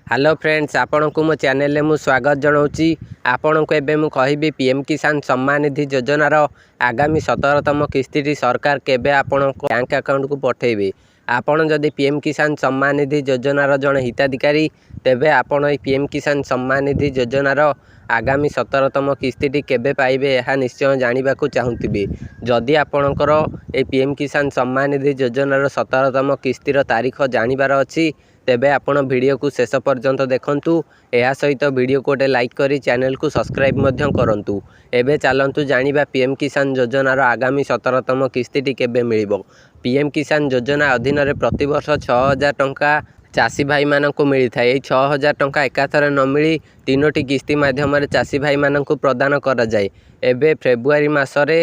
Hello friends, आपण को मो चैनल में स्वागत जनाऊँगी। आपण को एबे मु कहबी पीएम किसान सम्मान निधि योजनार आगामी 17तम किस्ती सरकार केबे आपण बैंक अकाउंट को पठेबे। आपण जदि पीएम किसान सम्मान निधि योजनार जड़े हिताधिकारी तेबे आपण पीएम किसान सम्मान निधि योजनार आगामी 17तम किस्ती केबे पाइबे यह निश्चय जानवा चाहूबे। जदि आपणकर ए पीएम किसान सम्मान निधि योजनार 17तम किस्तीर तारीख जानवर अच्छी तेबे आपण वीडियो को शेष पर्यंत देखंतु। यह सहित वीडियो को गोटे लाइक करी चैनल को सब्सक्राइब मध्य करंतु। एबे चलंतु जानिबा पीएम किसान योजनार आगामी 17तम किस्ती केबे मिलिबो। पीएम किसान योजना अधीन रे प्रति वर्ष 6000 टंका चाषी भाई मानक मिली था। यही 6000 टंका एकाथरे न मिली 3टी किस्ती माध्यम चाषी भाई मानक प्रदान करा जाए। एबे फेब्रुआरी मासरे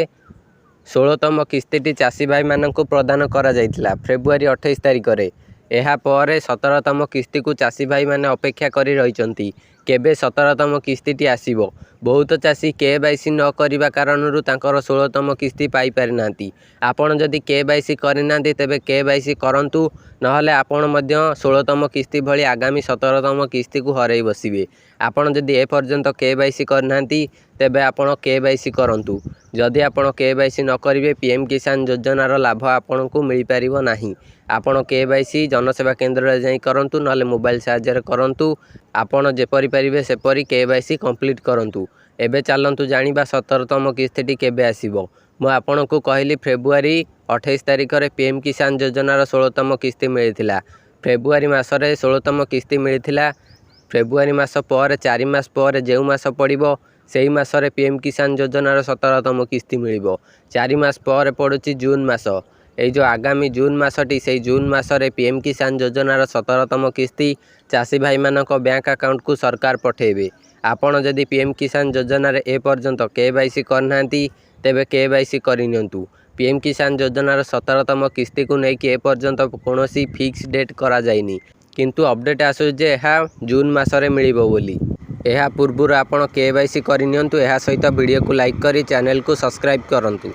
16तम किस्ती चाषी भाई मानक प्रदान करा जाइतिला फेब्रुआरी 28 तारिख रे। एहा पर 17तम किस्ती को चाषी भाई माने अपेक्षा करी रहिचंती केबे 17तम किस्ती आसीबो। बहुत चाषी केवाईसी न करने कारण तांकर 16तम किस्ती पाई पारि नांती। आपण जदि केवाईसी करनांती तेबे केवाईसी करंतु, नहले आपण मध्य 16तम किस्ती भली आगामी 17तम किस्ती को हरई बसिबे। आपण जदि ए पर्यंत केवाईसी करनांती तेबे आपण केवाईसी करंतु। जदि आपण केवाईसी न करिवे पीएम किसान योजनार लाभ आपण को मिल पारिबो नाही। आपण केवाईसी जनसेवा केंद्र रे जाई करंतु, नहले मोबाइल साहाय्य करंतु। आपण जेपरि पारिबे सेपरि केवाईसी कंप्लीट करंतु। एबे चलंतु जानिबा 17तम किस्ती केबे आसीबो। मु आपण को कहली फेब्रुआरी 28 तारिख रे पीएम किसान योजनार 16तम किस्ती मिलिथिला। फेब्रुआरी मासरे 16तम किस्ती मिलिथिला। फेब्रुआरी मास पर 4 मास पर जेउ मास पड़िबो सेही मासरे पीएम किसान योजनार 17तम किस्ती मिलिबो। 4 मास पर पड़ुची जून मास। ये जो आगामी जून मासटी से जून मासरे पीएम किसान योजनार 17तम किस्ती चाषी भाई मानक बैंक अकाउंट को सरकार पठेबे। आपण जदि पीएम किसान योजनार ए पर्यंत केवाईसी करनांती तेबे केवाईसी करिनियंतु। पीएम किसान योजनार 17तम किस्ती को लेकिन ए पर्यंत कोनोसी फिक्स डेट करा जाइनी, किंतु अपडेट आसु जे यह जून मासरे मिलिबो बोली। यह पूर्व आपण केवाईसी करिनियंतु। यह सहित वीडियो को लाइक करी चैनल को सब्सक्राइब करंतु।